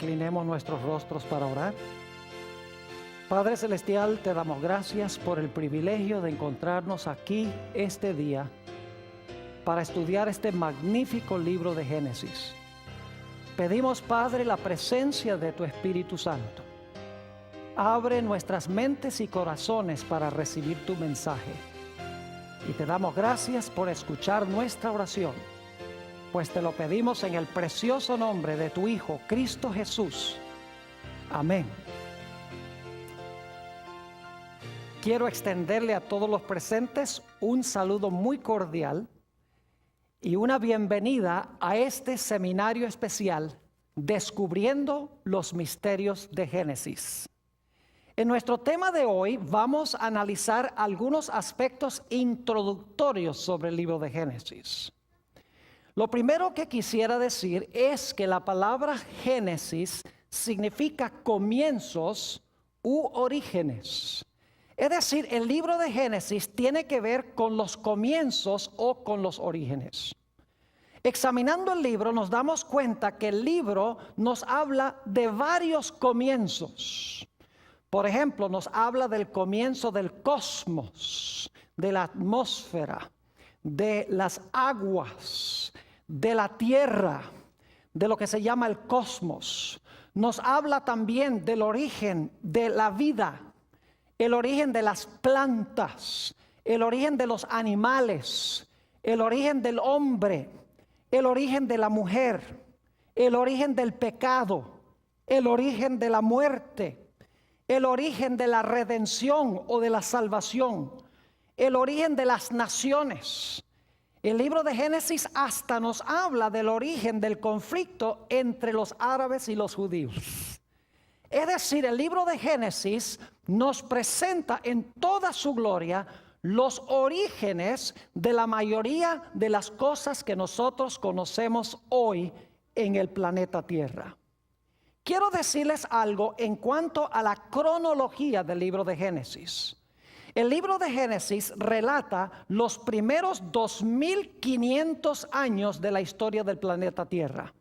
inclinemos nuestros rostros para orar. Padre Celestial, te damos gracias por el privilegio de encontrarnos aquí este día para estudiar este magnífico libro de Génesis. Pedimos, Padre, la presencia de tu Espíritu Santo. Abre nuestras mentes y corazones para recibir tu mensaje. Y te damos gracias por escuchar nuestra oración, pues te lo pedimos en el precioso nombre de tu Hijo, Cristo Jesús. Amén. Quiero extenderle a todos los presentes un saludo muy cordial y una bienvenida a este seminario especial, Descubriendo los Misterios de Génesis. En nuestro tema de hoy vamos a analizar algunos aspectos introductorios sobre el libro de Génesis. Lo primero que quisiera decir es que la palabra Génesis significa comienzos u orígenes. Es decir, el libro de Génesis tiene que ver con los comienzos o con los orígenes. Examinando el libro nos damos cuenta que el libro nos habla de varios comienzos. Por ejemplo, nos habla del comienzo del cosmos, de la atmósfera, de las aguas, de la tierra, de lo que se llama el cosmos. Nos habla también del origen de la vida, el origen de las plantas, el origen de los animales, el origen del hombre, el origen de la mujer, el origen del pecado, el origen de la muerte, el origen de la redención o de la salvación, el origen de las naciones. El libro de Génesis hasta nos habla del origen del conflicto entre los árabes y los judíos. Es decir, el libro de Génesis nos presenta en toda su gloria los orígenes de la mayoría de las cosas que nosotros conocemos hoy en el planeta Tierra. Quiero decirles algo en cuanto a la cronología del libro de Génesis. El libro de Génesis relata los primeros 2500 años de la historia del planeta Tierra.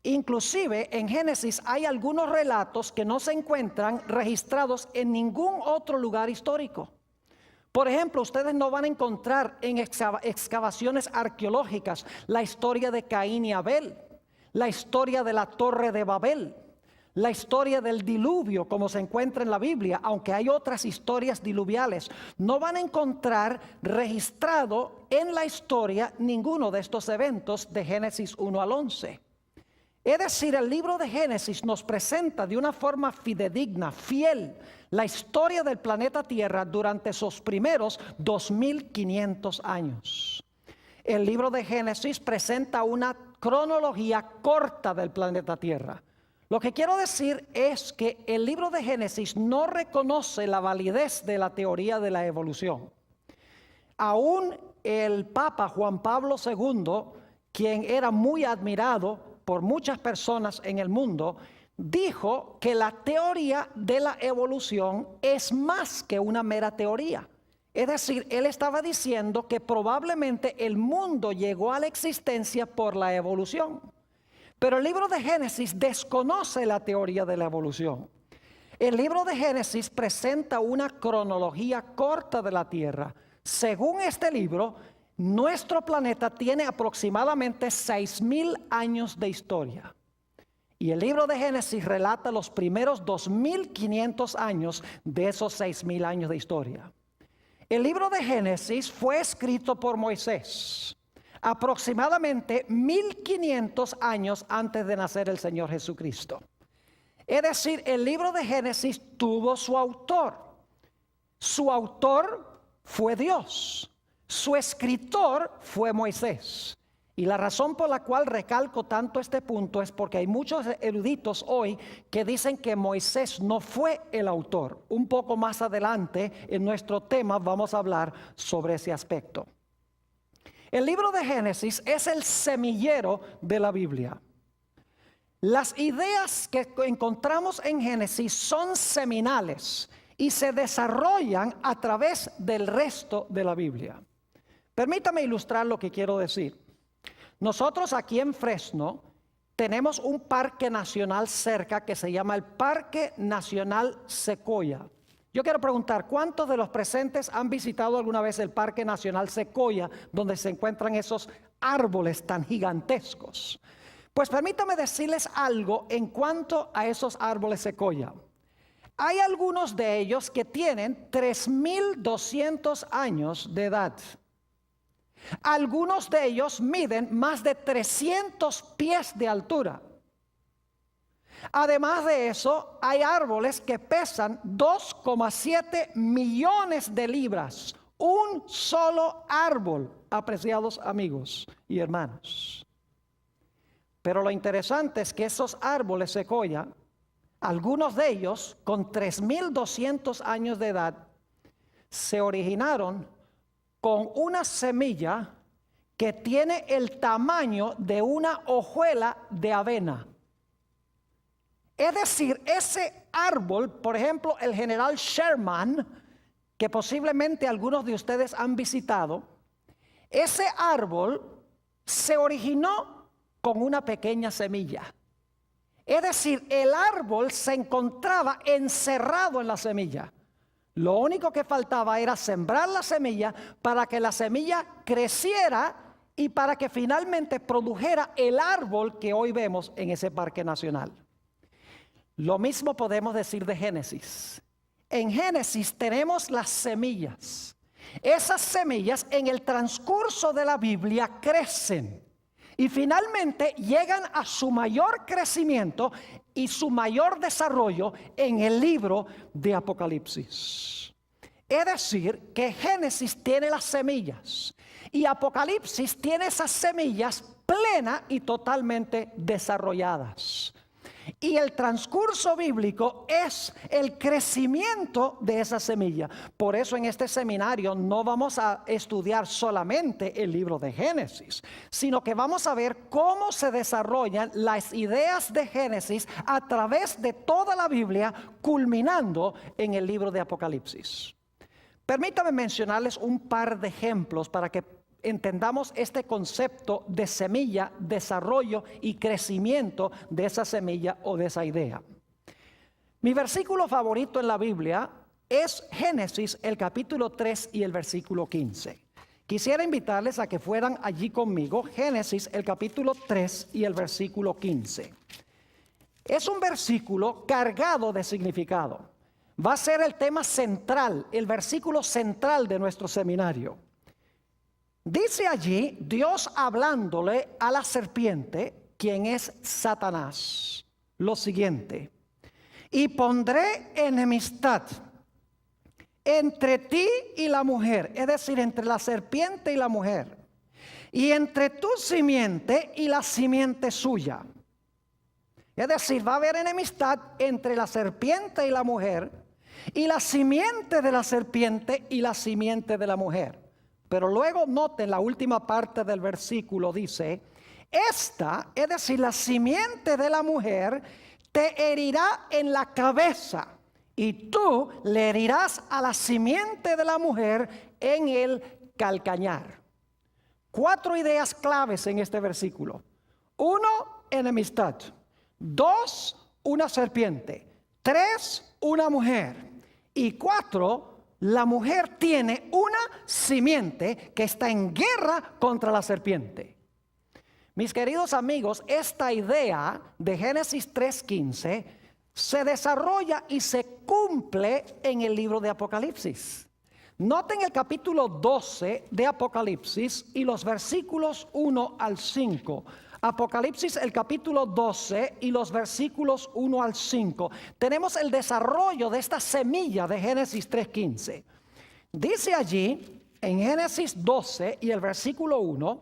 Inclusive en Génesis hay algunos relatos que no se encuentran registrados en ningún otro lugar histórico. Por ejemplo, ustedes no van a encontrar en excavaciones arqueológicas la historia de Caín y Abel, la historia de la Torre de Babel, la historia del diluvio como se encuentra en la Biblia, aunque hay otras historias diluviales. No van a encontrar registrado en la historia ninguno de estos eventos de Génesis 1 al 11. Es decir, el libro de Génesis nos presenta de una forma fidedigna, fiel, la historia del planeta Tierra durante sus primeros 2500 años. El libro de Génesis presenta una cronología corta del planeta Tierra. Lo que quiero decir es que el libro de Génesis no reconoce la validez de la teoría de la evolución. Aún el Papa Juan Pablo II, quien era muy admirado por muchas personas en el mundo, dijo que la teoría de la evolución es más que una mera teoría. Es decir, él estaba diciendo que probablemente el mundo llegó a la existencia por la evolución. Pero el libro de Génesis desconoce la teoría de la evolución. El libro de Génesis presenta una cronología corta de la Tierra. Según este libro, nuestro planeta tiene aproximadamente 6000 años de historia. Y el libro de Génesis relata los primeros 2500 años de esos 6000 años de historia. El libro de Génesis fue escrito por Moisés aproximadamente 1500 años antes de nacer el Señor Jesucristo. Es decir, el libro de Génesis tuvo su autor. Su autor fue Dios. Su escritor fue Moisés. Y la razón por la cual recalco tanto este punto es porque hay muchos eruditos hoy que dicen que Moisés no fue el autor. Un poco más adelante en nuestro tema vamos a hablar sobre ese aspecto. El libro de Génesis es el semillero de la Biblia. Las ideas que encontramos en Génesis son seminales y se desarrollan a través del resto de la Biblia. Permítame ilustrar lo que quiero decir. Nosotros aquí en Fresno tenemos un parque nacional cerca que se llama el Parque Nacional Sequoia. Yo quiero preguntar, ¿cuántos de los presentes han visitado alguna vez el Parque Nacional Sequoia, donde se encuentran esos árboles tan gigantescos? Pues permítame decirles algo en cuanto a esos árboles sequoia. Hay algunos de ellos que tienen 3.200 años de edad. Algunos de ellos miden más de 300 pies de altura. Además de eso, hay árboles que pesan 2,7 millones de libras. Un solo árbol, apreciados amigos y hermanos. Pero lo interesante es que esos árboles sequoia, algunos de ellos con 3.200 años de edad, se originaron con una semilla que tiene el tamaño de una hojuela de avena. Es decir, ese árbol, por ejemplo, el general Sherman, que posiblemente algunos de ustedes han visitado, ese árbol se originó con una pequeña semilla. Es decir, el árbol se encontraba encerrado en la semilla. Lo único que faltaba era sembrar la semilla para que la semilla creciera y para que finalmente produjera el árbol que hoy vemos en ese parque nacional. Lo mismo podemos decir de Génesis. En Génesis tenemos las semillas. Esas semillas en el transcurso de la Biblia crecen y finalmente llegan a su mayor crecimiento y su mayor desarrollo en el libro de Apocalipsis. Es decir, que Génesis tiene las semillas y Apocalipsis tiene esas semillas plenas y totalmente desarrolladas. Y el transcurso bíblico es el crecimiento de esa semilla. Por eso en este seminario no vamos a estudiar solamente el libro de Génesis, sino que vamos a ver cómo se desarrollan las ideas de Génesis a través de toda la Biblia, culminando en el libro de Apocalipsis. Permítame mencionarles un par de ejemplos para que entendamos este concepto de semilla, desarrollo y crecimiento de esa semilla o de esa idea. Mi versículo favorito en la Biblia es Génesis, el capítulo 3 y el versículo 15. Quisiera invitarles a que fueran allí conmigo, Génesis, el capítulo 3 y el versículo 15. Es un versículo cargado de significado. Va a ser el tema central, el versículo central de nuestro seminario. Dice allí Dios hablándole a la serpiente, quien es Satanás, lo siguiente: y pondré enemistad entre ti y la mujer, es decir, entre la serpiente y la mujer, y entre tu simiente y la simiente suya. Es decir, va a haber enemistad entre la serpiente y la mujer, y la simiente de la serpiente y la simiente de la mujer. Pero luego noten la última parte del versículo, dice: esta, es decir, la simiente de la mujer, te herirá en la cabeza, y tú le herirás a la simiente de la mujer en el calcañar. 4 ideas claves en este versículo. 1, enemistad. 2, una serpiente. 3, una mujer. Y 4, la mujer tiene una simiente que está en guerra contra la serpiente. Mis queridos amigos, esta idea de Génesis 3:15 se desarrolla y se cumple en el libro de Apocalipsis. Noten el capítulo 12 de Apocalipsis y los versículos 1 al 5. Apocalipsis, el capítulo 12 y los versículos 1 al 5. Tenemos el desarrollo de esta semilla de Génesis 3:15. Dice allí, en Génesis 12 y el versículo 1,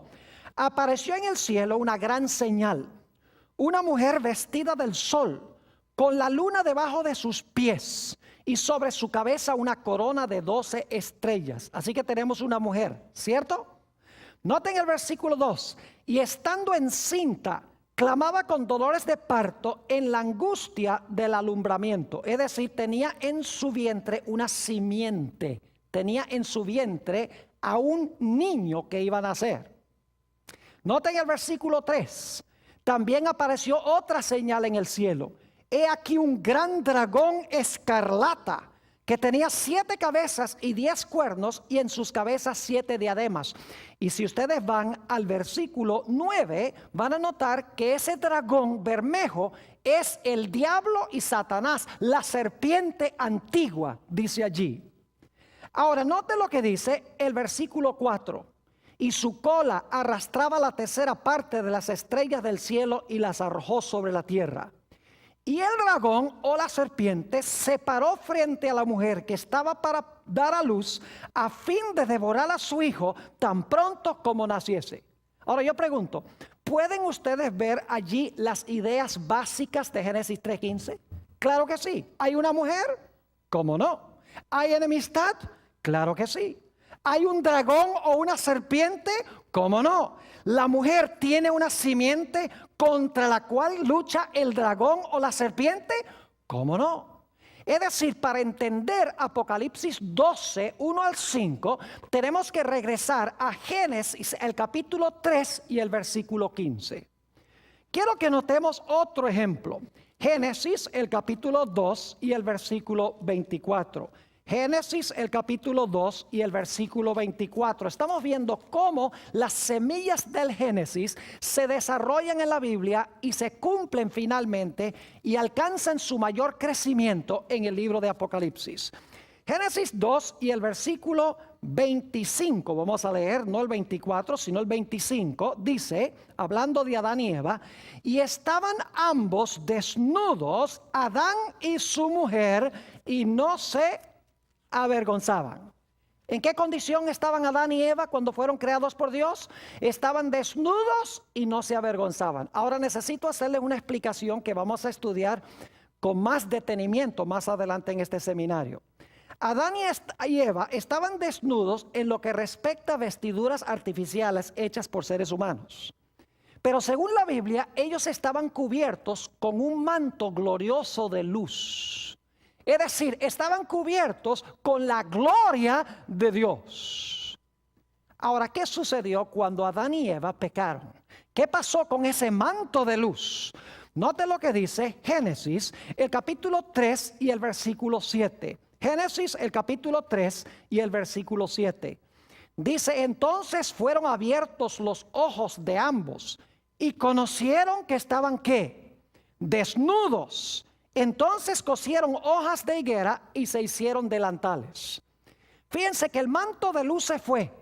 apareció en el cielo una gran señal, una mujer vestida del sol, con la luna debajo de sus pies, y sobre su cabeza una corona de 12 estrellas. Así que tenemos una mujer, ¿cierto? Noten el versículo 2. Y estando encinta, clamaba con dolores de parto en la angustia del alumbramiento. Es decir, tenía en su vientre una simiente. Tenía en su vientre a un niño que iba a nacer. Noten el versículo 3. También apareció otra señal en el cielo. He aquí un gran dragón escarlata que tenía 7 cabezas y 10 cuernos, y en sus cabezas 7 diademas. Y si ustedes van al versículo 9, van a notar que ese dragón bermejo es el diablo y Satanás, la serpiente antigua, dice allí. Ahora, note lo que dice el versículo 4. Y su cola arrastraba la tercera parte de las estrellas del cielo y las arrojó sobre la tierra. Y el dragón o la serpiente se paró frente a la mujer que estaba para dar a luz, a fin de devorar a su hijo tan pronto como naciese. Ahora yo pregunto, ¿pueden ustedes ver allí las ideas básicas de Génesis 3:15? Claro que sí. ¿Hay una mujer? ¿Cómo no? ¿Hay enemistad? Claro que sí. ¿Hay un dragón o una serpiente? ¿Cómo no? La mujer tiene una simiente contra la cual lucha el dragón o la serpiente. ¿Cómo no? Es decir, para entender Apocalipsis 12, 1 al 5, tenemos que regresar a Génesis, el capítulo 3 y el versículo 15. Quiero que notemos otro ejemplo. Génesis, el capítulo 2 y el versículo 24. Génesis, el capítulo 2 y el versículo 24. Estamos viendo cómo las semillas del Génesis se desarrollan en la Biblia y se cumplen finalmente y alcanzan su mayor crecimiento en el libro de Apocalipsis. Génesis 2 y el versículo 25, vamos a leer, no el 24, sino el 25, dice, hablando de Adán y Eva, y estaban ambos desnudos, Adán y su mujer, y no se avergonzaban. ¿En qué condición estaban Adán y Eva cuando fueron creados por Dios? Estaban desnudos y no se avergonzaban. Ahora necesito hacerles una explicación que vamos a estudiar con más detenimiento más adelante en este seminario. Adán y Eva estaban desnudos en lo que respecta a vestiduras artificiales hechas por seres humanos. Pero según la Biblia, ellos estaban cubiertos con un manto glorioso de luz. Es decir, estaban cubiertos con la gloria de Dios. Ahora, ¿qué sucedió cuando Adán y Eva pecaron? ¿Qué pasó con ese manto de luz? Note lo que dice Génesis, el capítulo 3 y el versículo 7. Génesis, el capítulo 3 y el versículo 7. Dice, entonces fueron abiertos los ojos de ambos y conocieron que estaban, ¿qué? Desnudos. Entonces cosieron hojas de higuera y se hicieron delantales. Fíjense que el manto de luz se fue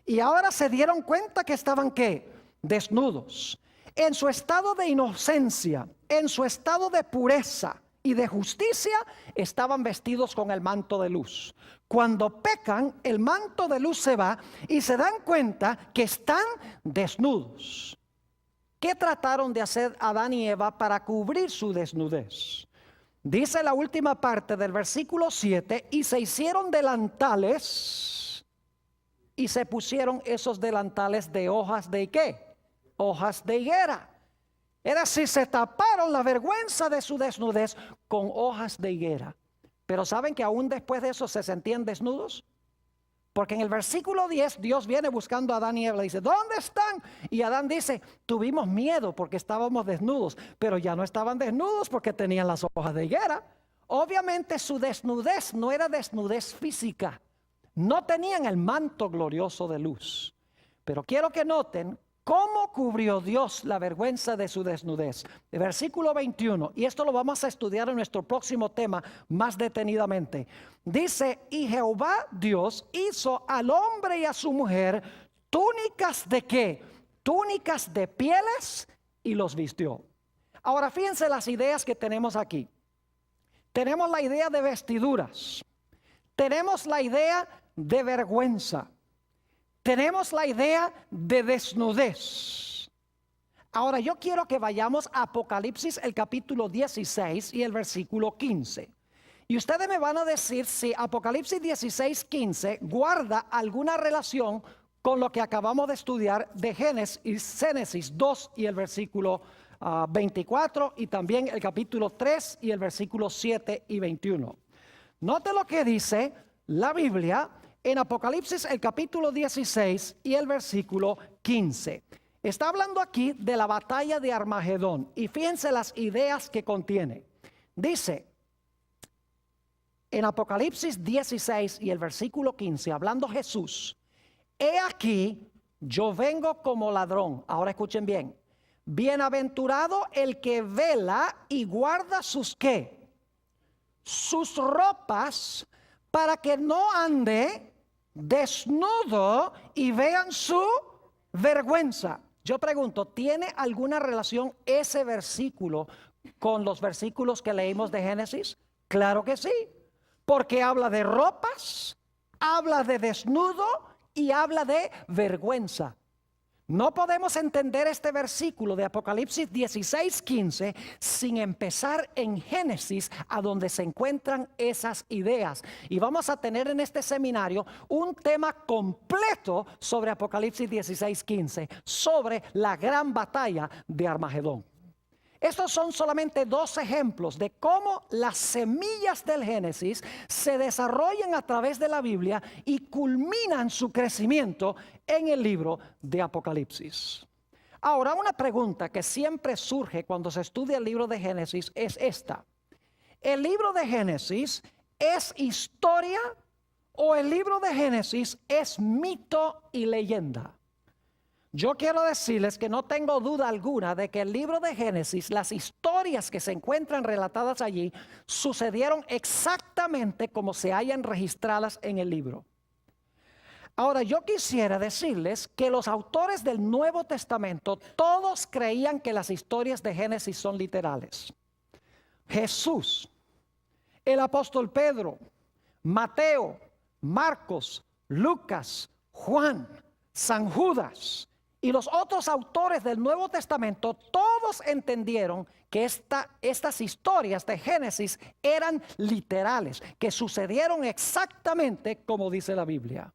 y ahora se dieron cuenta que estaban, ¿qué? Desnudos. En su estado de inocencia, en su estado de pureza y de justicia, estaban vestidos con el manto de luz. Cuando pecan, el manto de luz se va y se dan cuenta que están desnudos. ¿Qué trataron de hacer Adán y Eva para cubrir su desnudez? Dice la última parte del versículo 7, y se hicieron delantales y se pusieron esos delantales de hojas de ¿qué? Hojas de higuera. Es decir, se taparon la vergüenza de su desnudez con hojas de higuera. Pero ¿saben que aún después de eso se sentían desnudos? Porque en el versículo 10 Dios viene buscando a Adán y Eva y dice, ¿dónde están? Y Adán dice, tuvimos miedo porque estábamos desnudos, pero ya no estaban desnudos porque tenían las hojas de higuera. Obviamente su desnudez no era desnudez física, no tenían el manto glorioso de luz. Pero quiero que noten cómo cubrió Dios la vergüenza de su desnudez. El versículo 21, y esto lo vamos a estudiar en nuestro próximo tema más detenidamente. Dice, y Jehová Dios hizo al hombre y a su mujer túnicas de ¿qué? Túnicas de pieles y los vistió. Ahora fíjense las ideas que tenemos aquí. Tenemos la idea de vestiduras. Tenemos la idea de vergüenza. Tenemos la idea de desnudez. Ahora yo quiero que vayamos a Apocalipsis, el capítulo 16 y el versículo 15. Y ustedes me van a decir si Apocalipsis 16, 15 guarda alguna relación con lo que acabamos de estudiar de Génesis 2 y el versículo 24 y también el capítulo 3 y el versículo 7 y 21. Note lo que dice la Biblia en Apocalipsis el capítulo 16 y el versículo 15. Está hablando aquí de la batalla de Armagedón. Y fíjense las ideas que contiene. Dice en Apocalipsis 16 y el versículo 15, hablando Jesús: he aquí, yo vengo como ladrón. Ahora escuchen bien. Bienaventurado el que vela y guarda sus ¿qué? Sus ropas, para que no ande desnudo y vean su vergüenza. Yo pregunto, ¿tiene alguna relación ese versículo con los versículos que leímos de Génesis? Claro que sí, porque habla de ropas, habla de desnudo y habla de vergüenza. No podemos entender este versículo de Apocalipsis 16:15 sin empezar en Génesis, a donde se encuentran esas ideas. Y vamos a tener en este seminario un tema completo sobre Apocalipsis 16:15, sobre la gran batalla de Armagedón. Estos son solamente dos ejemplos de cómo las semillas del Génesis se desarrollan a través de la Biblia y culminan su crecimiento en el libro de Apocalipsis. Ahora, una pregunta que siempre surge cuando se estudia el libro de Génesis es esta: ¿el libro de Génesis es historia o el libro de Génesis es mito y leyenda? Yo quiero decirles que no tengo duda alguna de que el libro de Génesis, las historias que se encuentran relatadas allí, sucedieron exactamente como se hayan registradas en el libro. Ahora, yo quisiera decirles que los autores del Nuevo Testamento todos creían que las historias de Génesis son literales. Jesús, el apóstol Pedro, Mateo, Marcos, Lucas, Juan, San Judas y los otros autores del Nuevo Testamento, todos entendieron que estas historias de Génesis eran literales, que sucedieron exactamente como dice la Biblia.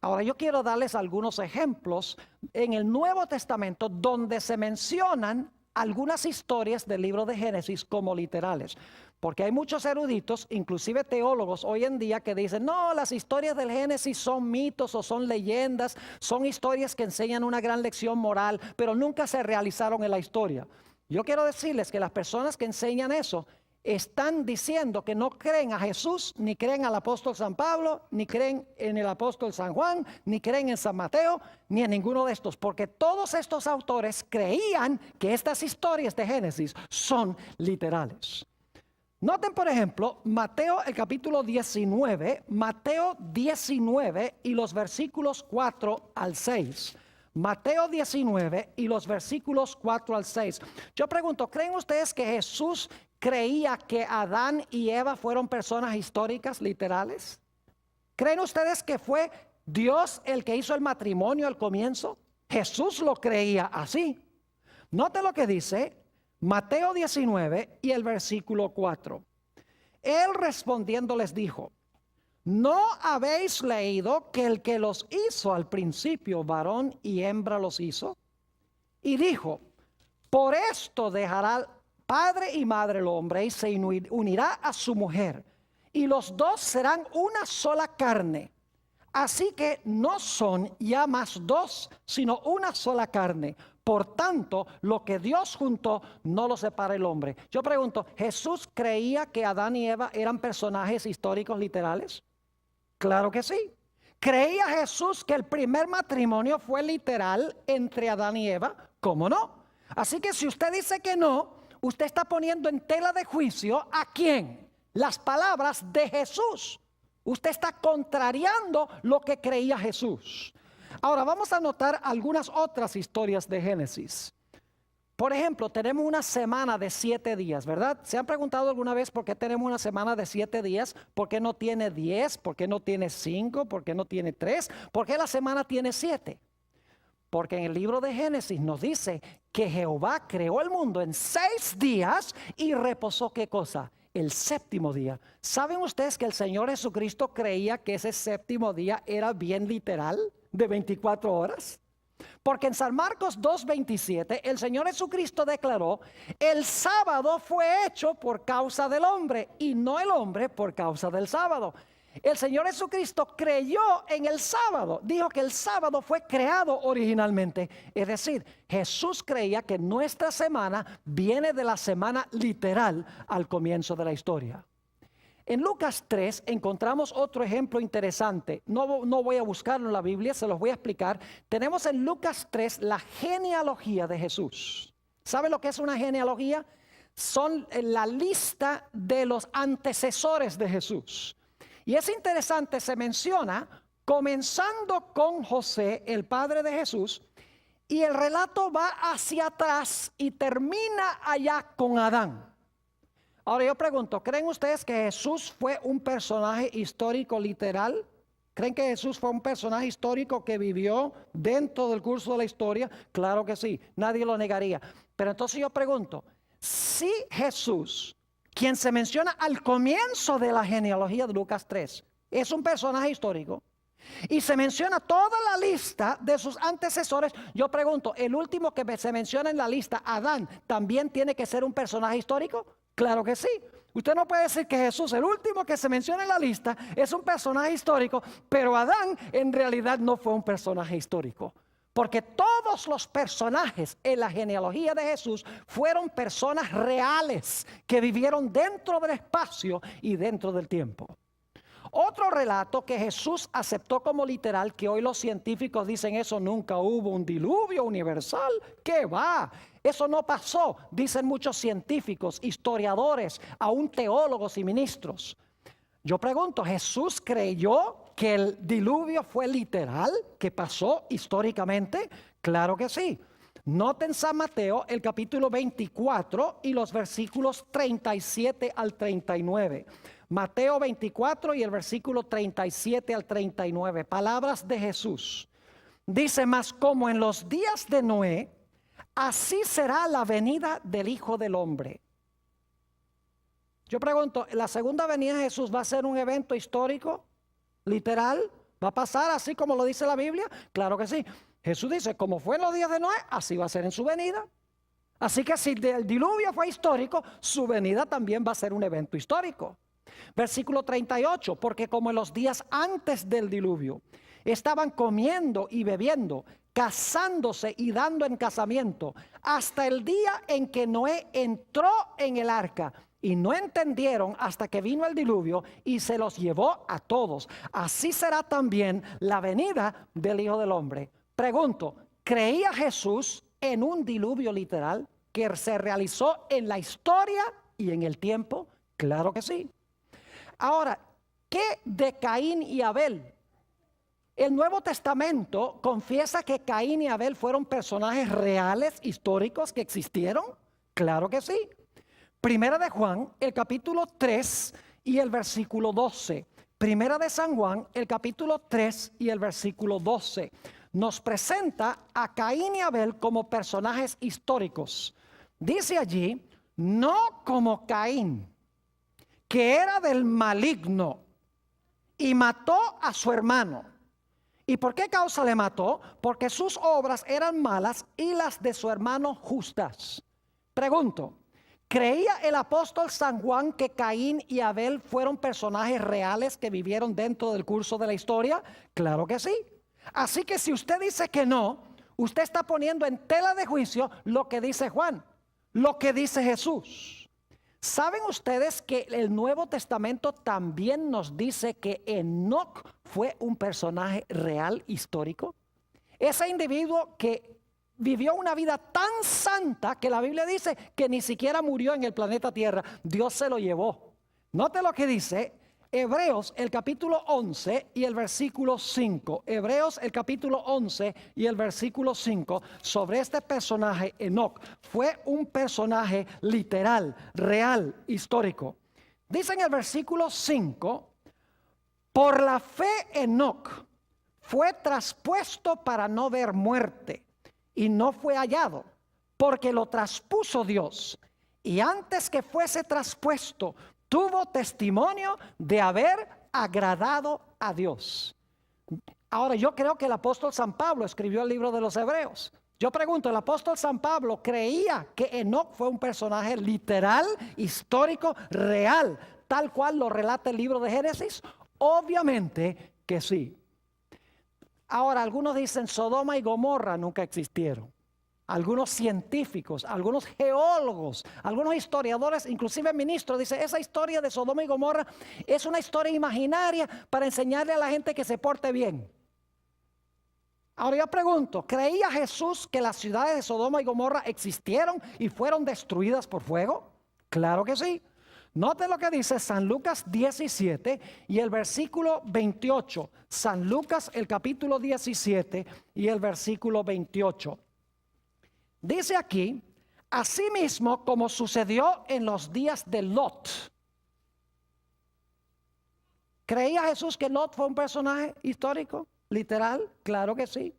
Ahora, yo quiero darles algunos ejemplos en el Nuevo Testamento donde se mencionan algunas historias del libro de Génesis como literales. Porque hay muchos eruditos, inclusive teólogos hoy en día, que dicen: no, las historias del Génesis son mitos o son leyendas, son historias que enseñan una gran lección moral, pero nunca se realizaron en la historia. Yo quiero decirles que las personas que enseñan eso están diciendo que no creen a Jesús, ni creen al apóstol San Pablo, ni creen en el apóstol San Juan, ni creen en San Mateo, ni en ninguno de estos, porque todos estos autores creían que estas historias de Génesis son literales. Noten, por ejemplo, Mateo el capítulo 19, Mateo 19 y los versículos 4 al 6. Mateo 19 y los versículos 4 al 6. Yo pregunto, ¿creen ustedes que Jesús creía que Adán y Eva fueron personas históricas, literales? ¿Creen ustedes que fue Dios el que hizo el matrimonio al comienzo? Jesús lo creía así. Note lo que dice Mateo 19 y el versículo 4. Él respondiendo les dijo: ¿no habéis leído que el que los hizo al principio, varón y hembra los hizo? Y dijo: por esto dejará padre y madre el hombre y se unirá a su mujer, y los dos serán una sola carne. Así que no son ya más dos, sino una sola carne. Por tanto, lo que Dios juntó, no lo separa el hombre. Yo pregunto, ¿Jesús creía que Adán y Eva eran personajes históricos literales? Claro que sí. ¿Creía Jesús que el primer matrimonio fue literal entre Adán y Eva? ¿Cómo no? Así que si usted dice que no, usted está poniendo en tela de juicio ¿a quién? Las palabras de Jesús. Usted está contrariando lo que creía Jesús. Ahora vamos a notar algunas otras historias de Génesis. Por ejemplo, tenemos una semana de 7 días, ¿verdad? ¿Se han preguntado alguna vez por qué tenemos una semana de 7 días? ¿Por qué no tiene 10? ¿Por qué no tiene 5? ¿Por qué no tiene 3? ¿Por qué la semana tiene 7? Porque en el libro de Génesis nos dice que Jehová creó el mundo en 6 días y reposó, ¿qué cosa? El séptimo día. ¿Saben ustedes que el Señor Jesucristo creía que ese séptimo día era bien literal, de 24 horas? Porque en San Marcos 2:27 el Señor Jesucristo declaró: el sábado fue hecho por causa del hombre y no el hombre por causa del sábado. El Señor Jesucristo creyó en el sábado. Dijo que el sábado fue creado originalmente. Es decir, Jesús creía que nuestra semana viene de la semana literal al comienzo de la historia. En Lucas 3 encontramos otro ejemplo interesante. No voy a buscarlo en la Biblia, se los voy a explicar. Tenemos en Lucas 3 la genealogía de Jesús. ¿Sabe lo que es una genealogía? Son la lista de los antecesores de Jesús. Y es interesante, se menciona comenzando con José, el padre de Jesús, y el relato va hacia atrás y termina allá con Adán. Ahora yo pregunto, ¿creen ustedes que Jesús fue un personaje histórico literal? ¿Creen que Jesús fue un personaje histórico que vivió dentro del curso de la historia? Claro que sí, nadie lo negaría. Pero entonces yo pregunto, si Jesús, quien se menciona al comienzo de la genealogía de Lucas 3, es un personaje histórico, y se menciona toda la lista de sus antecesores, yo pregunto, ¿el último que se menciona en la lista, Adán, también tiene que ser un personaje histórico? Claro que sí. Usted no puede decir que Jesús, el último que se menciona en la lista, es un personaje histórico, pero Adán en realidad no fue un personaje histórico. Porque todos los personajes en la genealogía de Jesús fueron personas reales que vivieron dentro del espacio y dentro del tiempo. Otro relato que Jesús aceptó como literal, que hoy los científicos dicen eso, nunca hubo un diluvio universal. ¿Qué va? Eso no pasó, dicen muchos científicos, historiadores, aún teólogos y ministros. Yo pregunto, ¿Jesús creyó que el diluvio fue literal, que pasó históricamente? Claro que sí. Noten San Mateo, el capítulo 24 y los versículos 37 al 39. Mateo 24 y el versículo 37 al 39. Palabras de Jesús. Dice, mas como en los días de Noé, así será la venida del Hijo del Hombre. Yo pregunto, ¿la segunda venida de Jesús va a ser un evento histórico, literal? ¿Va a pasar así como lo dice la Biblia? Claro que sí. Jesús dice, como fue en los días de Noé, así va a ser en su venida. Así que si el diluvio fue histórico, su venida también va a ser un evento histórico. Versículo 38, porque como en los días antes del diluvio, estaban comiendo y bebiendo, casándose y dando en casamiento, hasta el día en que Noé entró en el arca, y no entendieron hasta que vino el diluvio y se los llevó a todos. Así será también la venida del Hijo del Hombre. Pregunto, ¿creía Jesús en un diluvio literal que se realizó en la historia y en el tiempo? Claro que sí. Ahora, ¿qué de Caín y Abel? El Nuevo Testamento confiesa que Caín y Abel fueron personajes reales, históricos, que existieron. Claro que sí. Primera de Juan, el capítulo 3 y el versículo 12. Primera de San Juan, el capítulo 3 y el versículo 12. Nos presenta a Caín y Abel como personajes históricos. Dice allí, no como Caín, que era del maligno y mató a su hermano. ¿Y por qué causa le mató? Porque sus obras eran malas y las de su hermano justas. Pregunto, ¿creía el apóstol San Juan que Caín y Abel fueron personajes reales que vivieron dentro del curso de la historia? Claro que sí. Así que si usted dice que no, usted está poniendo en tela de juicio lo que dice Juan, lo que dice Jesús. ¿Saben ustedes que el Nuevo Testamento también nos dice que Enoc fue un personaje real histórico? Ese individuo que vivió una vida tan santa que la Biblia dice que ni siquiera murió en el planeta Tierra. Dios se lo llevó. Note lo que dice Hebreos el capítulo 11 y el versículo 5. Hebreos el capítulo 11 y el versículo 5 sobre este personaje Enoc. Fue un personaje literal, real, histórico. Dice en el versículo 5, por la fe Enoc fue traspuesto para no ver muerte y no fue hallado, porque lo traspuso Dios. Y antes que fuese traspuesto, tuvo testimonio de haber agradado a Dios. Ahora, yo creo que el apóstol San Pablo escribió el libro de los Hebreos. Yo pregunto, ¿el apóstol San Pablo creía que Enoc fue un personaje literal, histórico, real, tal cual lo relata el libro de Génesis? Obviamente que sí. Ahora, algunos dicen Sodoma y Gomorra nunca existieron. Algunos científicos, algunos geólogos, algunos historiadores, inclusive ministros, dicen esa historia de Sodoma y Gomorra es una historia imaginaria para enseñarle a la gente que se porte bien. Ahora yo pregunto, ¿creía Jesús que las ciudades de Sodoma y Gomorra existieron y fueron destruidas por fuego? Claro que sí. Note lo que dice San Lucas 17 y el versículo 28. San Lucas el capítulo 17 y el versículo 28. Dice aquí, asimismo como sucedió en los días de Lot. ¿Creía Jesús que Lot fue un personaje histórico? ¿Literal? Claro que sí.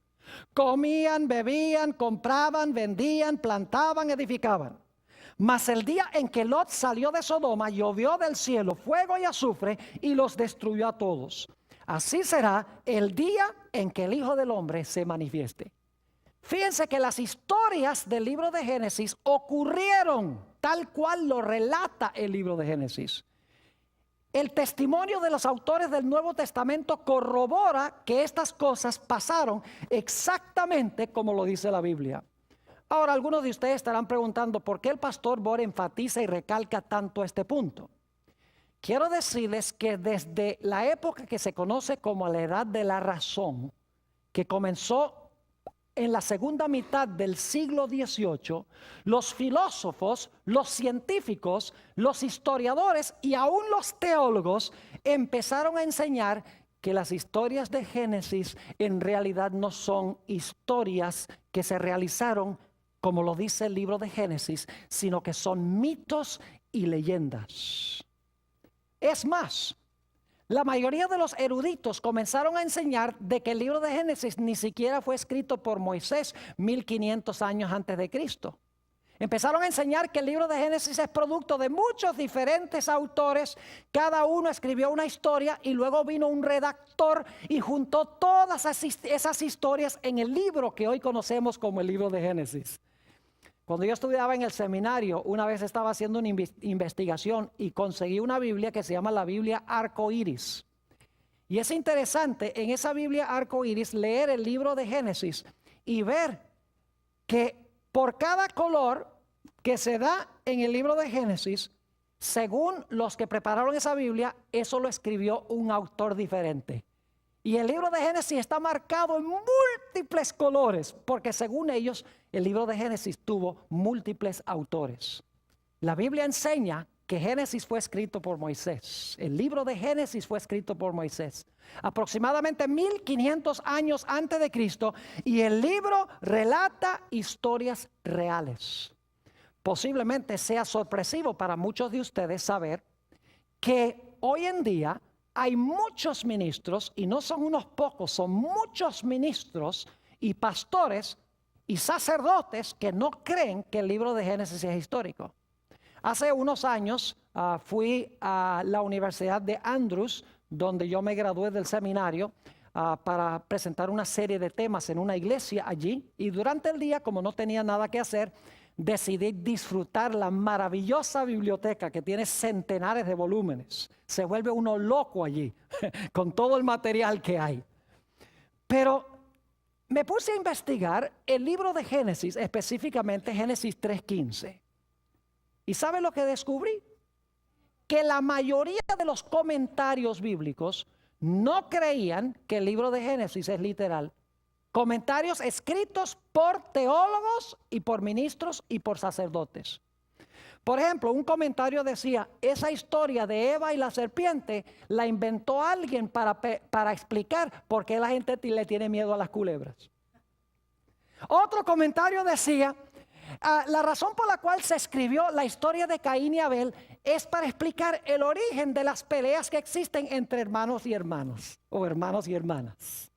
Comían, bebían, compraban, vendían, plantaban, edificaban. Mas el día en que Lot salió de Sodoma, llovió del cielo fuego y azufre y los destruyó a todos. Así será el día en que el Hijo del Hombre se manifieste. Fíjense que las historias del libro de Génesis ocurrieron tal cual lo relata el libro de Génesis. El testimonio de los autores del Nuevo Testamento corrobora que estas cosas pasaron exactamente como lo dice la Biblia. Ahora, algunos de ustedes estarán preguntando por qué el pastor Bor enfatiza y recalca tanto este punto. Quiero decirles que desde la época que se conoce como la edad de la razón, que comenzó en la segunda mitad del siglo XVIII, los filósofos, los científicos, los historiadores y aún los teólogos empezaron a enseñar que las historias de Génesis en realidad no son historias que se realizaron como lo dice el libro de Génesis, sino que son mitos y leyendas. Es más, la mayoría de los eruditos comenzaron a enseñar de que el libro de Génesis ni siquiera fue escrito por Moisés 1500 años antes de Cristo. Empezaron a enseñar que el libro de Génesis es producto de muchos diferentes autores. Cada uno escribió una historia y luego vino un redactor y juntó todas esas historias en el libro que hoy conocemos como el libro de Génesis. Cuando yo estudiaba en el seminario, una vez estaba haciendo una investigación y conseguí una Biblia que se llama la Biblia Arco Iris. Y es interesante en esa Biblia Arco Iris leer el libro de Génesis y ver que por cada color que se da en el libro de Génesis, según los que prepararon esa Biblia, eso lo escribió un autor diferente. Y el libro de Génesis está marcado en múltiples colores, porque según ellos, el libro de Génesis tuvo múltiples autores. La Biblia enseña que Génesis fue escrito por Moisés. El libro de Génesis fue escrito por Moisés, aproximadamente 1500 años antes de Cristo, y el libro relata historias reales. Posiblemente sea sorpresivo para muchos de ustedes saber que hoy en día hay muchos ministros, y no son unos pocos, son muchos ministros y pastores y sacerdotes que no creen que el libro de Génesis es histórico. Hace unos años fui a la Universidad de Andrews, donde yo me gradué del seminario, para presentar una serie de temas en una iglesia allí. Y durante el día, como no tenía nada que hacer, decidí disfrutar la maravillosa biblioteca que tiene centenares de volúmenes. Se vuelve uno loco allí con todo el material que hay. Pero me puse a investigar el libro de Génesis, específicamente Génesis 3:15. ¿Y sabe lo que descubrí? Que la mayoría de los comentarios bíblicos no creían que el libro de Génesis es literal. Comentarios escritos por teólogos y por ministros y por sacerdotes. Por ejemplo, un comentario decía, esa historia de Eva y la serpiente la inventó alguien para explicar por qué la gente le tiene miedo a las culebras. Otro comentario decía, la razón por la cual se escribió la historia de Caín y Abel es para explicar el origen de las peleas que existen entre hermanos y hermanos, o hermanos y hermanas.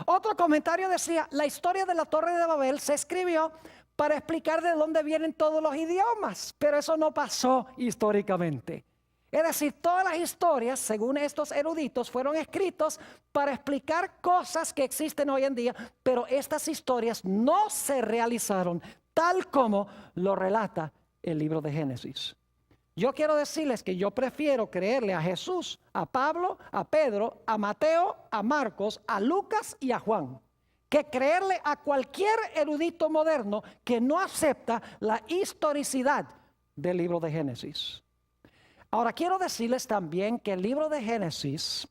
Otro comentario decía, la historia de la Torre de Babel se escribió para explicar de dónde vienen todos los idiomas, pero eso no pasó históricamente. Es decir, todas las historias, según estos eruditos, fueron escritos para explicar cosas que existen hoy en día, pero estas historias no se realizaron tal como lo relata el libro de Génesis. Yo quiero decirles que yo prefiero creerle a Jesús, a Pablo, a Pedro, a Mateo, a Marcos, a Lucas y a Juan, que creerle a cualquier erudito moderno que no acepta la historicidad del libro de Génesis. Ahora quiero decirles también que el libro de Génesis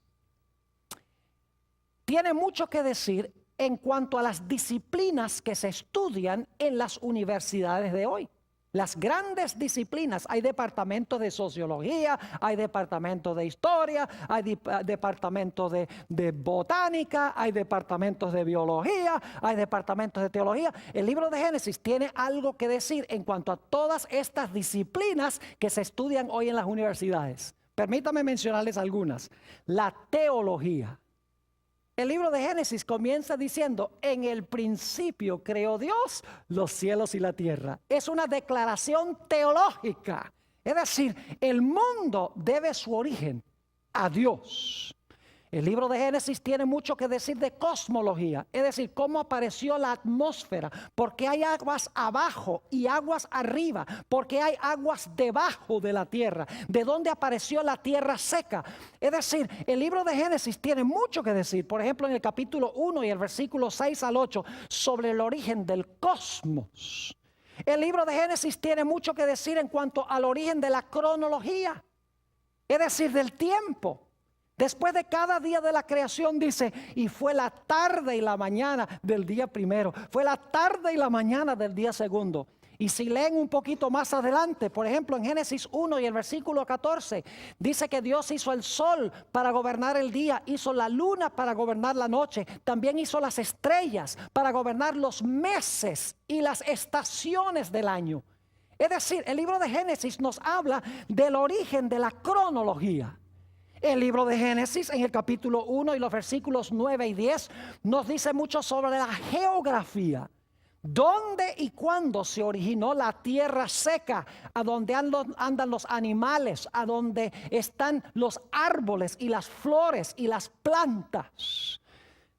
tiene mucho que decir en cuanto a las disciplinas que se estudian en las universidades de hoy. Las grandes disciplinas, hay departamentos de sociología, hay departamentos de historia, hay departamentos de botánica, hay departamentos de biología, hay departamentos de teología. El libro de Génesis tiene algo que decir en cuanto a todas estas disciplinas que se estudian hoy en las universidades. Permítame mencionarles algunas. La teología. El libro de Génesis comienza diciendo, en el principio creó Dios los cielos y la tierra. Es una declaración teológica. Es decir, el mundo debe su origen a Dios. El libro de Génesis tiene mucho que decir de cosmología, es decir, cómo apareció la atmósfera, porque hay aguas abajo y aguas arriba, porque hay aguas debajo de la tierra, de dónde apareció la tierra seca. Es decir, el libro de Génesis tiene mucho que decir, por ejemplo, en el capítulo 1 y el versículo 6 al 8, sobre el origen del cosmos. El libro de Génesis tiene mucho que decir en cuanto al origen de la cronología, es decir, del tiempo. Después de cada día de la creación dice, y fue la tarde y la mañana del día primero, fue la tarde y la mañana del día segundo. Y si leen un poquito más adelante, por ejemplo en Génesis 1 y el versículo 14, dice que Dios hizo el sol para gobernar el día, hizo la luna para gobernar la noche, también hizo las estrellas para gobernar los meses y las estaciones del año. Es decir, el libro de Génesis nos habla del origen de la cronología. El libro de Génesis en el capítulo 1 y los versículos 9 y 10 nos dice mucho sobre la geografía. ¿Dónde y cuándo se originó la tierra seca? A donde andan los animales, a donde están los árboles y las flores y las plantas.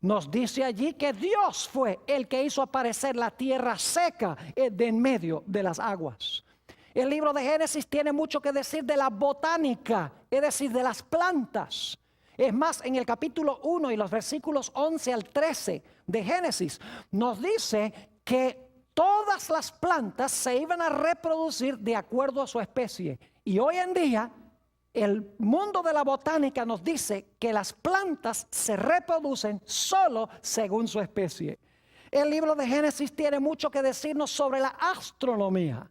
Nos dice allí que Dios fue el que hizo aparecer la tierra seca de en medio de las aguas. El libro de Génesis tiene mucho que decir de la botánica, es decir, de las plantas. Es más, en el capítulo 1 y los versículos 11 al 13 de Génesis, nos dice que todas las plantas se iban a reproducir de acuerdo a su especie. Y hoy en día, el mundo de la botánica nos dice que las plantas se reproducen solo según su especie. El libro de Génesis tiene mucho que decirnos sobre la astronomía.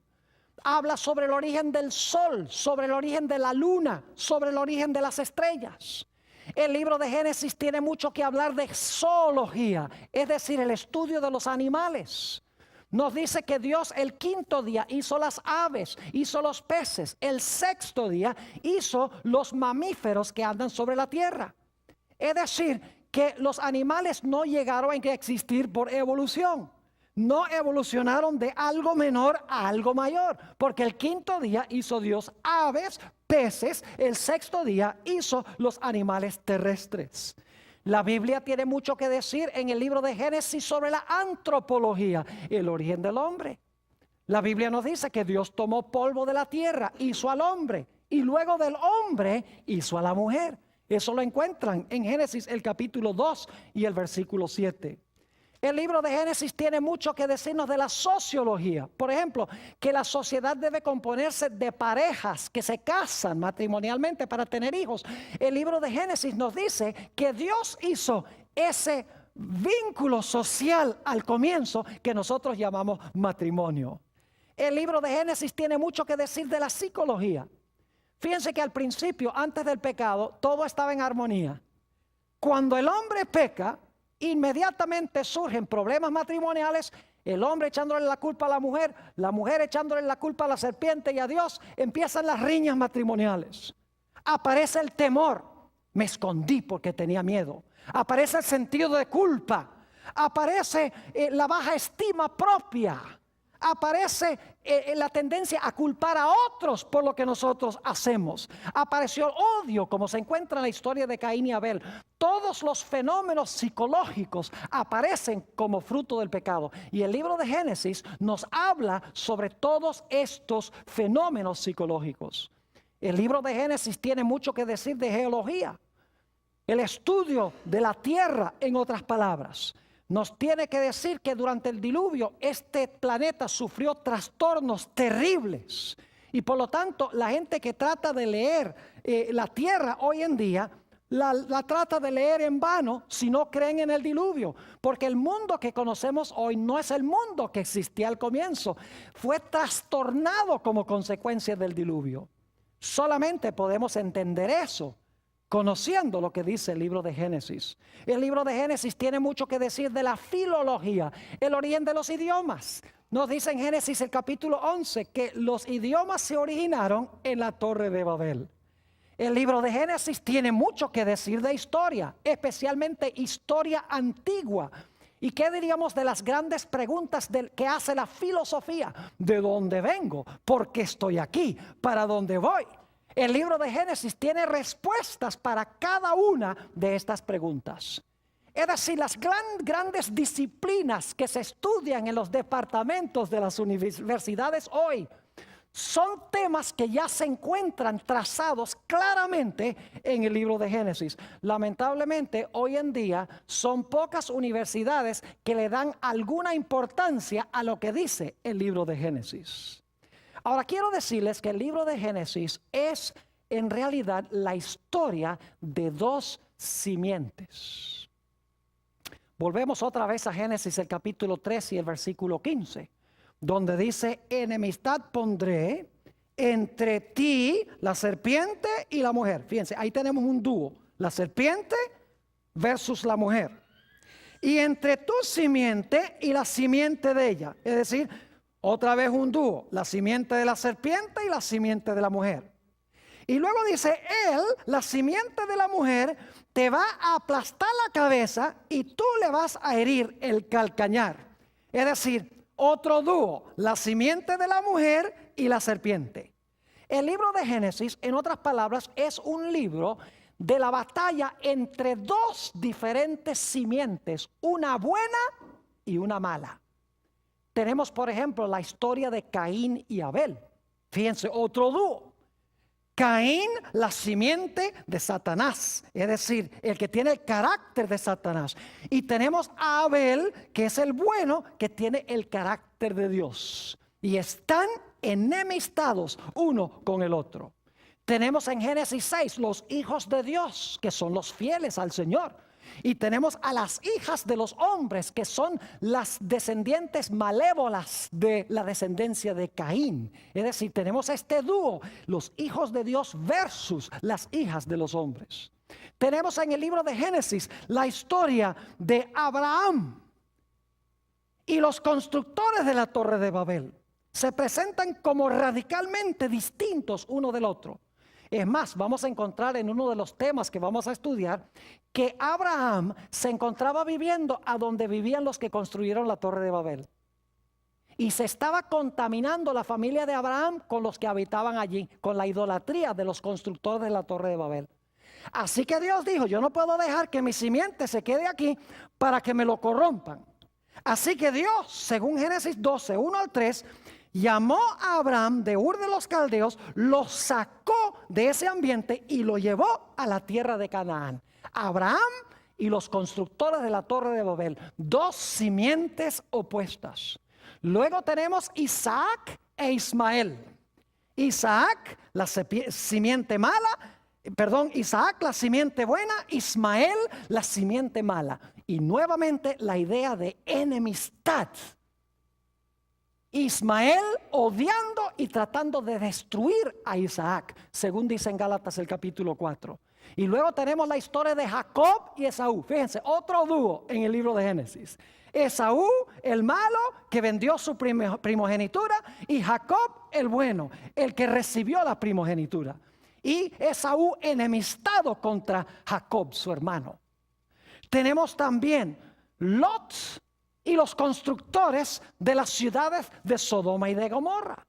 Habla sobre el origen del sol, sobre el origen de la luna, sobre el origen de las estrellas. El libro de Génesis tiene mucho que hablar de zoología, es decir, el estudio de los animales. Nos dice que Dios el quinto día hizo las aves, hizo los peces. El sexto día hizo los mamíferos que andan sobre la tierra. Es decir, que los animales no llegaron a existir por evolución. No evolucionaron de algo menor a algo mayor, porque el quinto día hizo Dios aves, peces, el sexto día hizo los animales terrestres. La Biblia tiene mucho que decir en el libro de Génesis sobre la antropología, el origen del hombre. La Biblia nos dice que Dios tomó polvo de la tierra, hizo al hombre, y luego del hombre hizo a la mujer. Eso lo encuentran en Génesis el capítulo 2 y el versículo 7. El libro de Génesis tiene mucho que decirnos de la sociología. Por ejemplo, que la sociedad debe componerse de parejas que se casan matrimonialmente para tener hijos. El libro de Génesis nos dice que Dios hizo ese vínculo social al comienzo que nosotros llamamos matrimonio. El libro de Génesis tiene mucho que decir de la psicología. Fíjense que al principio, antes del pecado, todo estaba en armonía. Cuando el hombre peca, inmediatamente surgen problemas matrimoniales, el hombre echándole la culpa a la mujer echándole la culpa a la serpiente y a Dios, empiezan las riñas matrimoniales. Aparece el temor, me escondí porque tenía miedo. Aparece el sentido de culpa, aparece la baja estima propia, aparece la tendencia a culpar a otros por lo que nosotros hacemos. Apareció el odio, como se encuentra en la historia de Caín y Abel. Todos los fenómenos psicológicos aparecen como fruto del pecado. Y el libro de Génesis nos habla sobre todos estos fenómenos psicológicos. El libro de Génesis tiene mucho que decir de geología. El estudio de la tierra, en otras palabras, nos tiene que decir que durante el diluvio este planeta sufrió trastornos terribles. Y por lo tanto, la gente que trata de leer la tierra hoy en día, la trata de leer en vano si no creen en el diluvio. Porque el mundo que conocemos hoy no es el mundo que existía al comienzo. Fue trastornado como consecuencia del diluvio. Solamente podemos entender eso conociendo lo que dice el libro de Génesis. El libro de Génesis tiene mucho que decir de la filología, el origen de los idiomas. Nos dice en Génesis el capítulo 11 que los idiomas se originaron en la Torre de Babel. El libro de Génesis tiene mucho que decir de historia, especialmente historia antigua. ¿Y qué diríamos de las grandes preguntas que hace la filosofía? ¿De dónde vengo? ¿Por qué estoy aquí? ¿Para dónde voy? El libro de Génesis tiene respuestas para cada una de estas preguntas. Es decir, las grandes disciplinas que se estudian en los departamentos de las universidades hoy son temas que ya se encuentran trazados claramente en el libro de Génesis. Lamentablemente, hoy en día son pocas universidades que le dan alguna importancia a lo que dice el libro de Génesis. Ahora quiero decirles que el libro de Génesis es en realidad la historia de dos simientes. Volvemos otra vez a Génesis el capítulo 3 y el versículo 15, donde dice: enemistad pondré entre ti, la serpiente, y la mujer. Fíjense, ahí tenemos un dúo, la serpiente versus la mujer. Y entre tu simiente y la simiente de ella, es decir, otra vez un dúo, la simiente de la serpiente y la simiente de la mujer. Y luego dice: él, la simiente de la mujer, te va a aplastar la cabeza y tú le vas a herir el calcañar. Es decir, otro dúo, la simiente de la mujer y la serpiente. El libro de Génesis, en otras palabras, es un libro de la batalla entre dos diferentes simientes, una buena y una mala. Tenemos, por ejemplo, la historia de Caín y Abel. Fíjense, otro dúo. Caín, la simiente de Satanás, es decir, el que tiene el carácter de Satanás. Y tenemos a Abel, que es el bueno, que tiene el carácter de Dios. Y están enemistados uno con el otro. Tenemos en Génesis 6 los hijos de Dios, que son los fieles al Señor. Y tenemos a las hijas de los hombres, que son las descendientes malévolas de la descendencia de Caín. Es decir, tenemos este dúo, los hijos de Dios versus las hijas de los hombres. Tenemos en el libro de Génesis la historia de Abraham y los constructores de la Torre de Babel. Se presentan como radicalmente distintos uno del otro. Es más, vamos a encontrar en uno de los temas que vamos a estudiar que Abraham se encontraba viviendo a donde vivían los que construyeron la Torre de Babel. Y se estaba contaminando la familia de Abraham con los que habitaban allí, con la idolatría de los constructores de la Torre de Babel. Así que Dios dijo: yo no puedo dejar que mi simiente se quede aquí para que me lo corrompan. Así que Dios, según Génesis 12, 1 al 3, llamó a Abraham de Ur de los Caldeos, lo sacó de ese ambiente y lo llevó a la tierra de Canaán. Abraham y los constructores de la Torre de Babel, dos simientes opuestas. Luego tenemos Isaac e Ismael. Isaac, la simiente mala, Isaac, la simiente buena, Ismael, la simiente mala. Y nuevamente la idea de enemistad. Ismael odiando y tratando de destruir a Isaac, según dice en Gálatas el capítulo 4. Y luego tenemos la historia de Jacob y Esaú. Fíjense, otro dúo en el libro de Génesis. Esaú, el malo, que vendió su primogenitura, y Jacob, el bueno, el que recibió la primogenitura. Y Esaú enemistado contra Jacob, su hermano. Tenemos también Lot y los constructores de las ciudades de Sodoma y de Gomorra.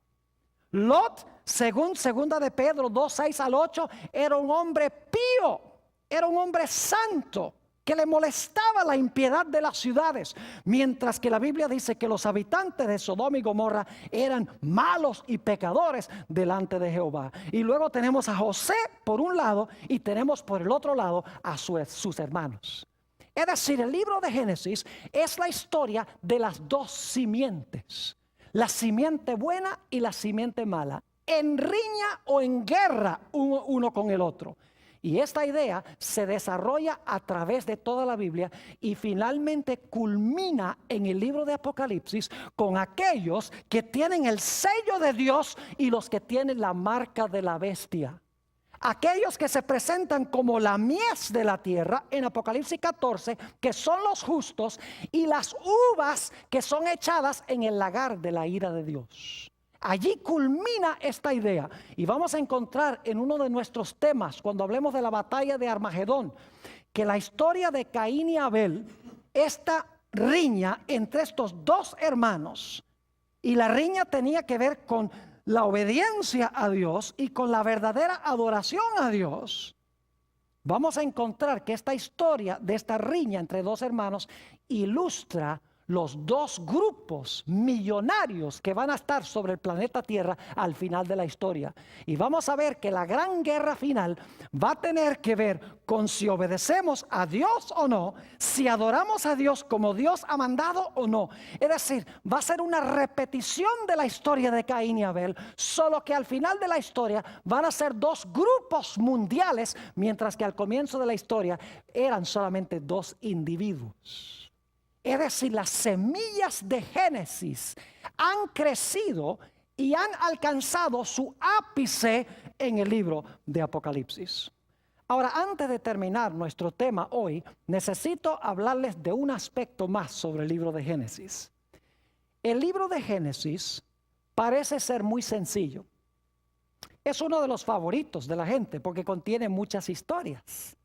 Lot, según segunda de Pedro 2, 6 al 8, era un hombre pío, era un hombre santo, que le molestaba la impiedad de las ciudades, mientras que la Biblia dice que los habitantes de Sodoma y Gomorra eran malos y pecadores delante de Jehová. Y luego tenemos a José por un lado y tenemos por el otro lado a sus hermanos. Es decir, el libro de Génesis es la historia de las dos simientes, la simiente buena y la simiente mala, en riña o en guerra uno con el otro. Y esta idea se desarrolla a través de toda la Biblia y finalmente culmina en el libro de Apocalipsis con aquellos que tienen el sello de Dios y los que tienen la marca de la bestia. Aquellos que se presentan como la mies de la tierra en Apocalipsis 14, que son los justos, y las uvas que son echadas en el lagar de la ira de Dios. Allí culmina esta idea y vamos a encontrar en uno de nuestros temas, cuando hablemos de la batalla de Armagedón, que la historia de Caín y Abel, esta riña entre estos dos hermanos, y la riña tenía que ver con la obediencia a Dios y con la verdadera adoración a Dios. Vamos a encontrar que esta historia de esta riña entre dos hermanos ilustra los dos grupos millonarios que van a estar sobre el planeta Tierra al final de la historia. Y vamos a ver que la gran guerra final va a tener que ver con si obedecemos a Dios o no, si adoramos a Dios como Dios ha mandado o no. Es decir, va a ser una repetición de la historia de Caín y Abel, solo que al final de la historia van a ser dos grupos mundiales, mientras que al comienzo de la historia eran solamente dos individuos. Es decir, las semillas de Génesis han crecido y han alcanzado su ápice en el libro de Apocalipsis. Ahora, antes de terminar nuestro tema hoy, necesito hablarles de un aspecto más sobre el libro de Génesis. El libro de Génesis parece ser muy sencillo. Es uno de los favoritos de la gente porque contiene muchas historias.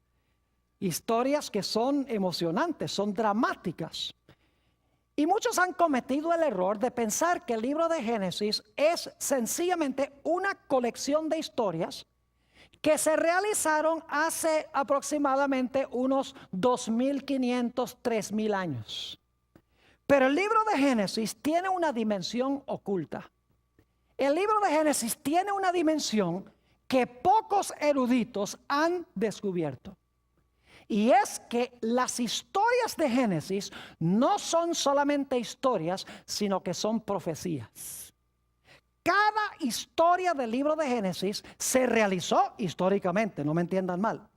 Historias que son emocionantes, son dramáticas. Y muchos han cometido el error de pensar que el libro de Génesis es sencillamente una colección de historias que se realizaron hace aproximadamente unos 2.500, 3.000 años. Pero el libro de Génesis tiene una dimensión oculta. El libro de Génesis tiene una dimensión que pocos eruditos han descubierto. Y es que las historias de Génesis no son solamente historias, sino que son profecías. Cada historia del libro de Génesis se realizó históricamente, no me entiendan mal.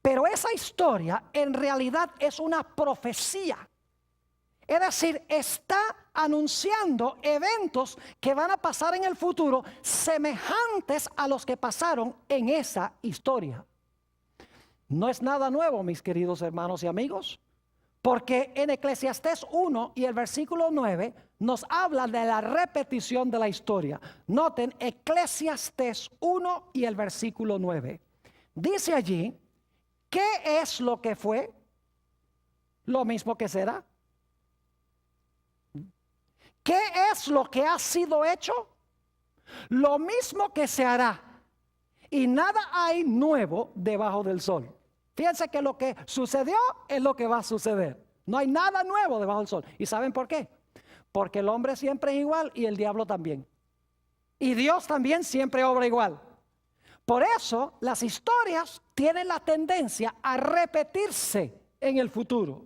Pero esa historia en realidad es una profecía. Es decir, está anunciando eventos que van a pasar en el futuro semejantes a los que pasaron en esa historia. No es nada nuevo, mis queridos hermanos y amigos, porque en Eclesiastés 1 y el versículo 9 nos habla de la repetición de la historia. Noten Eclesiastés 1 y el versículo 9. Dice allí, ¿qué es lo que fue? Lo mismo que será. ¿Qué es lo que ha sido hecho? Lo mismo que se hará. Y nada hay nuevo debajo del sol. Fíjense que lo que sucedió es lo que va a suceder. No hay nada nuevo debajo del sol. ¿Y saben por qué? Porque el hombre siempre es igual y el diablo también. Y Dios también siempre obra igual. Por eso las historias tienen la tendencia a repetirse en el futuro.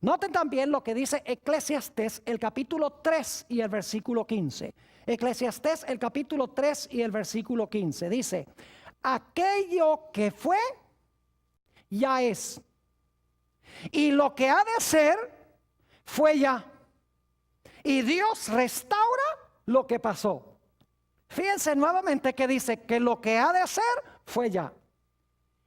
Noten también lo que dice Eclesiastés, el capítulo 3 y el versículo 15. Eclesiastés, el capítulo 3 y el versículo 15. Dice, aquello que fue, ya es. Y lo que ha de ser, fue ya. Y Dios restaura lo que pasó. Fíjense nuevamente que dice que lo que ha de ser, fue ya.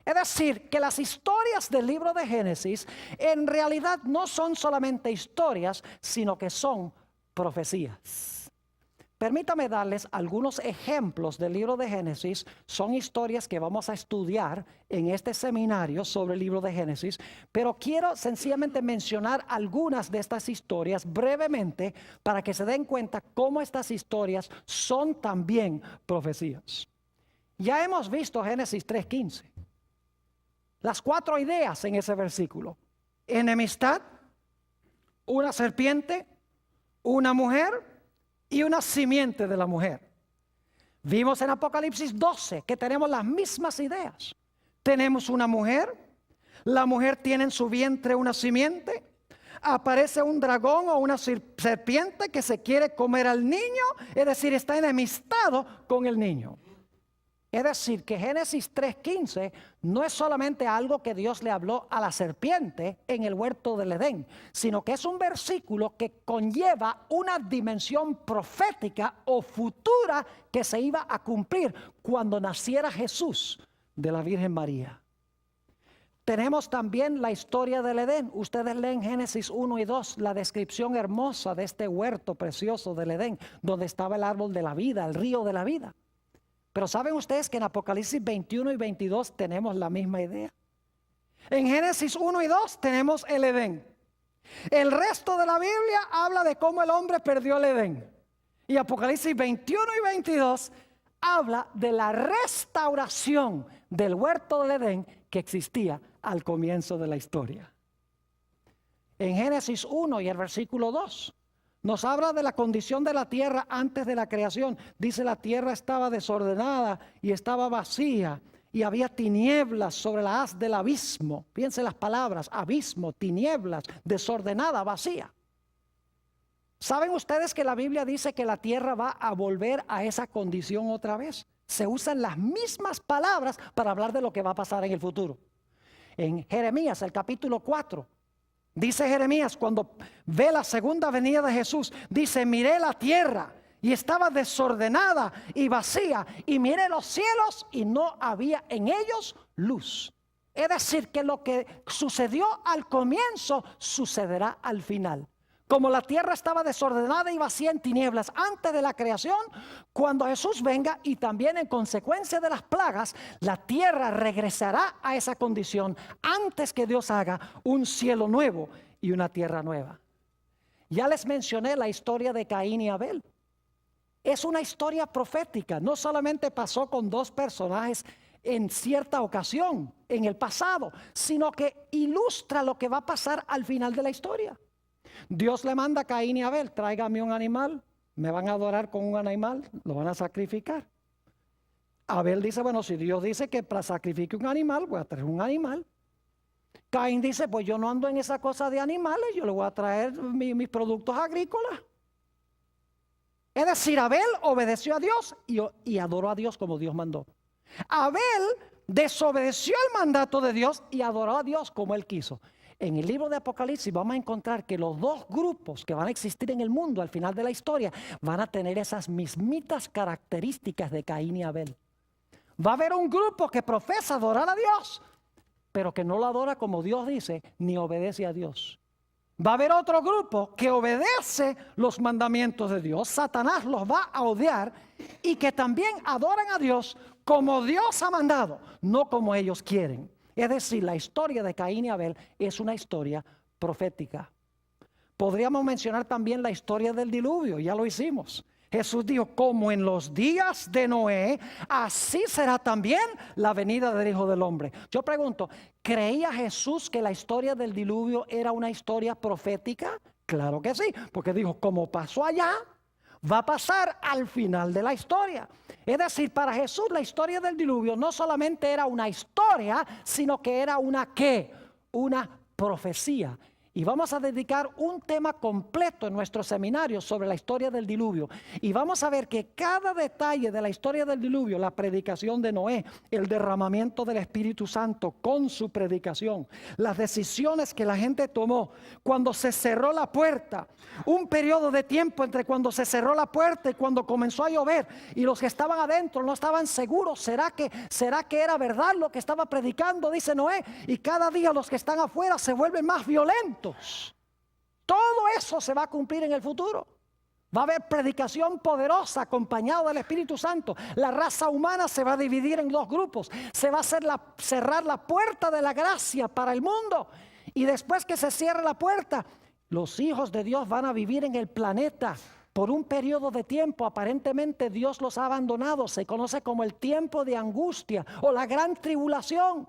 Es decir, que las historias del libro de Génesis en realidad no son solamente historias, sino que son profecías. Permítame darles algunos ejemplos del libro de Génesis. Son historias que vamos a estudiar en este seminario sobre el libro de Génesis, pero quiero sencillamente mencionar algunas de estas historias brevemente para que se den cuenta cómo estas historias son también profecías. Ya hemos visto Génesis 3:15. Las 4 ideas en ese versículo. enemistad, una serpiente, una mujer y una simiente de la mujer. Vimos en Apocalipsis 12 que tenemos las mismas ideas. Tenemos una mujer, la mujer tiene en su vientre una simiente, aparece un dragón o una serpiente que se quiere comer al niño, es decir, está enemistado con el niño. Es decir, que Génesis 3:15 no es solamente algo que Dios le habló a la serpiente en el huerto del Edén, sino que es un versículo que conlleva una dimensión profética o futura que se iba a cumplir cuando naciera Jesús de la Virgen María. Tenemos también la historia del Edén. Ustedes leen Génesis 1 y 2, la descripción hermosa de este huerto precioso del Edén, donde estaba el árbol de la vida, el río de la vida. Pero ¿saben ustedes que en Apocalipsis 21 y 22 tenemos la misma idea? En Génesis 1 y 2 tenemos el Edén. El resto de la Biblia habla de cómo el hombre perdió el Edén. Y Apocalipsis 21 y 22 habla de la restauración del huerto del Edén que existía al comienzo de la historia. En Génesis 1 y el versículo 2 nos habla de la condición de la tierra antes de la creación. Dice: la tierra estaba desordenada y estaba vacía, y había tinieblas sobre la haz del abismo. Piensen las palabras: abismo, tinieblas, desordenada, vacía. ¿Saben ustedes que la Biblia dice que la tierra va a volver a esa condición otra vez? Se usan las mismas palabras para hablar de lo que va a pasar en el futuro. En Jeremías, el capítulo 4, dice Jeremías, cuando ve la segunda venida de Jesús, dice: miré la tierra y estaba desordenada y vacía, y miré los cielos y no había en ellos luz. Es decir, que lo que sucedió al comienzo sucederá al final. Como la tierra estaba desordenada y vacía en tinieblas antes de la creación, cuando Jesús venga y también en consecuencia de las plagas, la tierra regresará a esa condición antes que Dios haga un cielo nuevo y una tierra nueva. Ya les mencioné la historia de Caín y Abel. Es una historia profética. No solamente pasó con dos personajes en cierta ocasión en el pasado, sino que ilustra lo que va a pasar al final de la historia. Dios le manda a Caín y Abel: tráigame un animal, me van a adorar con un animal, lo van a sacrificar. Abel dice: bueno, si Dios dice que para sacrifique un animal, voy a traer un animal. Caín dice: pues yo no ando en esa cosa de animales, yo le voy a traer mis productos agrícolas. Es decir, Abel obedeció a Dios y adoró a Dios como Dios mandó. Abel desobedeció el mandato de Dios y adoró a Dios como él quiso. En el libro de Apocalipsis vamos a encontrar que los dos grupos que van a existir en el mundo al final de la historia van a tener esas mismitas características de Caín y Abel. Va a haber un grupo que profesa adorar a Dios, pero que no lo adora como Dios dice, ni obedece a Dios. Va a haber otro grupo que obedece los mandamientos de Dios. Satanás los va a odiar, y que también adoran a Dios como Dios ha mandado, no como ellos quieren. Es decir, la historia de Caín y Abel es una historia profética. Podríamos mencionar también la historia del diluvio, ya lo hicimos. Jesús dijo: como en los días de Noé, así será también la venida del Hijo del Hombre. Yo pregunto, ¿creía Jesús que la historia del diluvio era una historia profética? Claro que sí, porque dijo: como pasó allá, va a pasar al final de la historia. Es decir, para Jesús la historia del diluvio no solamente era una historia, sino que era una ¿qué? Una profecía. Y vamos a dedicar un tema completo en nuestro seminario sobre la historia del diluvio. Y vamos a ver que cada detalle de la historia del diluvio, la predicación de Noé, el derramamiento del Espíritu Santo con su predicación, las decisiones que la gente tomó cuando se cerró la puerta, un periodo de tiempo entre cuando se cerró la puerta y cuando comenzó a llover, y los que estaban adentro no estaban seguros. ¿Será que era verdad lo que estaba predicando? Dice Noé. Y cada día los que están afuera se vuelven más violentos. Todo eso se va a cumplir en el futuro. Va a haber predicación poderosa acompañada del Espíritu Santo. La raza humana se va a dividir en dos grupos. Se va a cerrar la puerta de la gracia para el mundo. Y después que se cierre la puerta, los hijos de Dios van a vivir en el planeta por un periodo de tiempo. Aparentemente Dios los ha abandonado. Se conoce como el tiempo de angustia o la gran tribulación.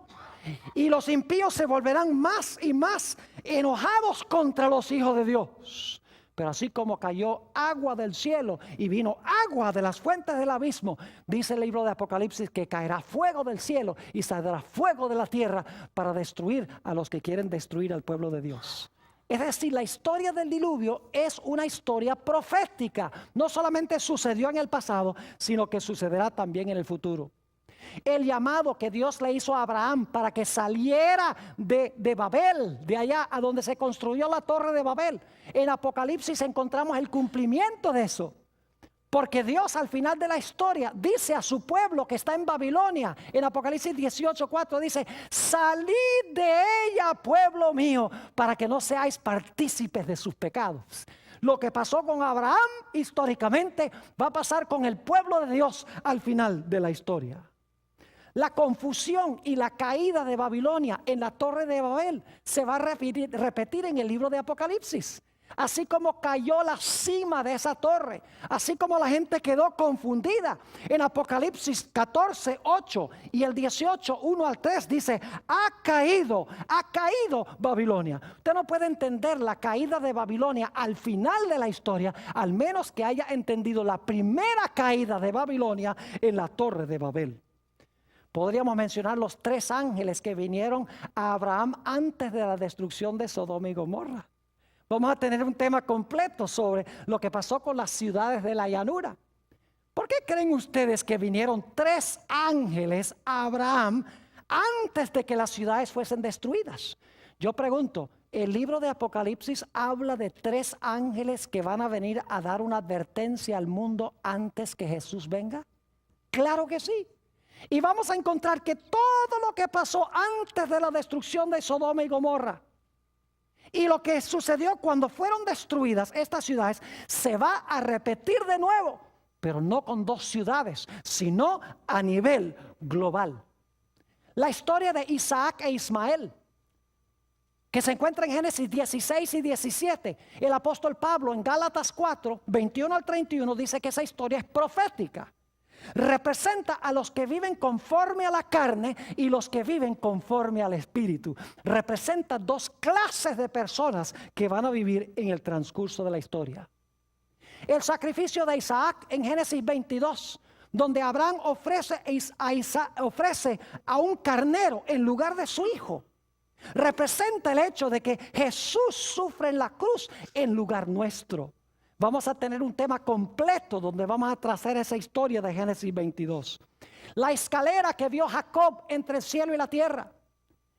Y los impíos se volverán más y más enojados contra los hijos de Dios. Pero así como cayó agua del cielo y vino agua de las fuentes del abismo, dice el libro de Apocalipsis que caerá fuego del cielo y saldrá fuego de la tierra para destruir a los que quieren destruir al pueblo de Dios. Es decir, la historia del diluvio es una historia profética. No solamente sucedió en el pasado, sino que sucederá también en el futuro. El llamado que Dios le hizo a Abraham para que saliera de Babel, de allá a donde se construyó la torre de Babel. En Apocalipsis encontramos el cumplimiento de eso. Porque Dios al final de la historia dice a su pueblo que está en Babilonia, en Apocalipsis 18:4 dice: salid de ella, pueblo mío, para que no seáis partícipes de sus pecados. Lo que pasó con Abraham históricamente va a pasar con el pueblo de Dios al final de la historia. La confusión y la caída de Babilonia en la torre de Babel se va a repetir en el libro de Apocalipsis. Así como cayó la cima de esa torre, así como la gente quedó confundida. En Apocalipsis 14:8 y el 18:1 al 3 dice: ha caído Babilonia. Usted no puede entender la caída de Babilonia al final de la historia, al menos que haya entendido la primera caída de Babilonia en la torre de Babel. Podríamos mencionar los 3 ángeles que vinieron a Abraham antes de la destrucción de Sodoma y Gomorra. Vamos a tener un tema completo sobre lo que pasó con las ciudades de la llanura. ¿Por qué creen ustedes que vinieron 3 ángeles a Abraham antes de que las ciudades fuesen destruidas? Yo pregunto, ¿el libro de Apocalipsis habla de 3 ángeles que van a venir a dar una advertencia al mundo antes que Jesús venga? Claro que sí. Y vamos a encontrar que todo lo que pasó antes de la destrucción de Sodoma y Gomorra y lo que sucedió cuando fueron destruidas estas ciudades se va a repetir de nuevo, pero no con 2 ciudades, sino a nivel global. La historia de Isaac e Ismael, que se encuentra en Génesis 16 y 17, el apóstol Pablo en Gálatas 4, 21 al 31 dice que esa historia es profética. Representa a los que viven conforme a la carne y los que viven conforme al espíritu. Representa 2 clases de personas que van a vivir en el transcurso de la historia. El sacrificio de Isaac en Génesis 22, donde Abraham ofrece a un carnero en lugar de su hijo, representa el hecho de que Jesús sufre en la cruz en lugar nuestro. Vamos a tener un tema completo donde vamos a trazar esa historia de Génesis 22. La escalera que vio Jacob entre el cielo y la tierra.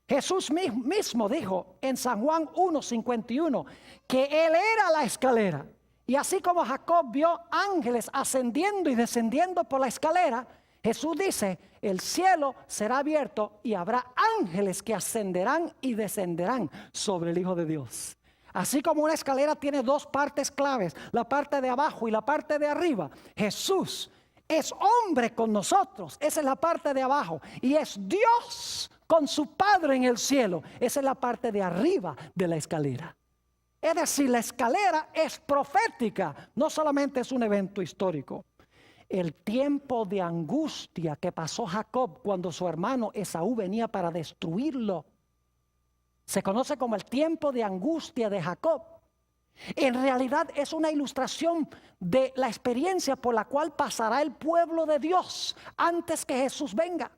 Jesús mismo dijo en San Juan 1:51 que Él era la escalera. Y así como Jacob vio ángeles ascendiendo y descendiendo por la escalera, Jesús dice: el cielo será abierto y habrá ángeles que ascenderán y descenderán sobre el Hijo de Dios. Así como una escalera tiene 2 partes claves, la parte de abajo y la parte de arriba, Jesús es hombre con nosotros, esa es la parte de abajo, y es Dios con su Padre en el cielo, esa es la parte de arriba de la escalera. Es decir, la escalera es profética, no solamente es un evento histórico. El tiempo de angustia que pasó Jacob cuando su hermano Esaú venía para destruirlo se conoce como el tiempo de angustia de Jacob. En realidad es una ilustración de la experiencia por la cual pasará el pueblo de Dios antes que Jesús venga.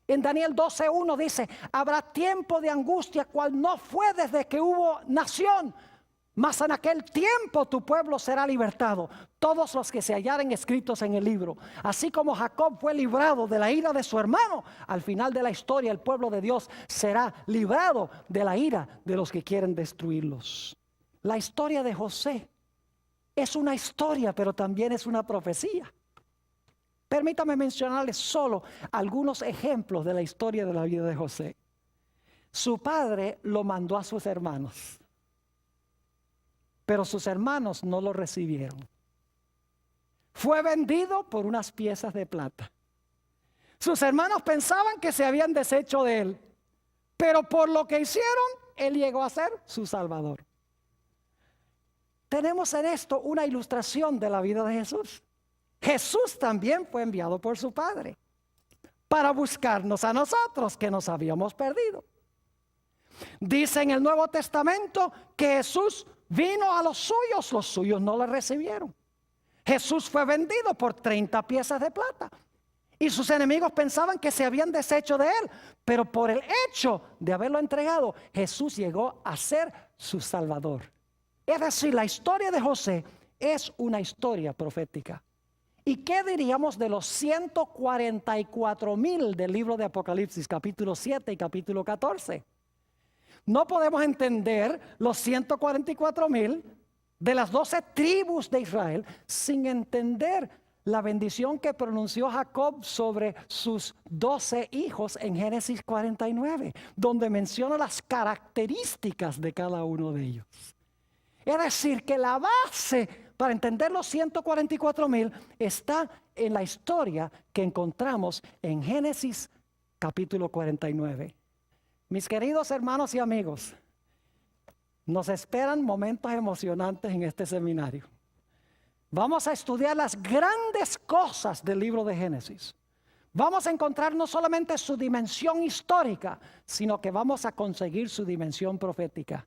En Daniel 12:1 dice: habrá tiempo de angustia cual no fue desde que hubo nación, mas en aquel tiempo tu pueblo será libertado, todos los que se hallaren escritos en el libro. Así como Jacob fue librado de la ira de su hermano, al final de la historia el pueblo de Dios será librado de la ira de los que quieren destruirlos. La historia de José es una historia, pero también es una profecía. Permítame mencionarles solo algunos ejemplos de la historia de la vida de José. Su padre lo mandó a sus hermanos, pero sus hermanos no lo recibieron. Fue vendido por unas piezas de plata. Sus hermanos pensaban que se habían deshecho de él, pero por lo que hicieron, él llegó a ser su salvador. Tenemos en esto una ilustración de la vida de Jesús. Jesús también fue enviado por su Padre para buscarnos a nosotros que nos habíamos perdido. Dice en el Nuevo Testamento que Jesús vino a los suyos no le recibieron. Jesús fue vendido por 30 piezas de plata. Y sus enemigos pensaban que se habían deshecho de él. Pero por el hecho de haberlo entregado, Jesús llegó a ser su Salvador. Es decir, la historia de José es una historia profética. ¿Y qué diríamos de los 144,000 del libro de Apocalipsis, capítulo 7 y capítulo 14? No podemos entender los 144,000 de las 12 tribus de Israel sin entender la bendición que pronunció Jacob sobre sus 12 hijos en Génesis 49, donde menciona las características de cada uno de ellos. Es decir, que la base para entender los 144,000 está en la historia que encontramos en Génesis capítulo 49. Mis queridos hermanos y amigos, nos esperan momentos emocionantes en este seminario. Vamos a estudiar las grandes cosas del libro de Génesis. Vamos a encontrar no solamente su dimensión histórica, sino que vamos a conseguir su dimensión profética.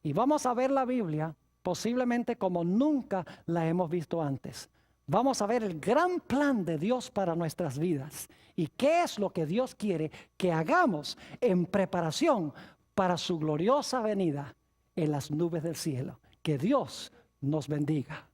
Y vamos a ver la Biblia posiblemente como nunca la hemos visto antes. Vamos a ver el gran plan de Dios para nuestras vidas y qué es lo que Dios quiere que hagamos en preparación para su gloriosa venida en las nubes del cielo. Que Dios nos bendiga.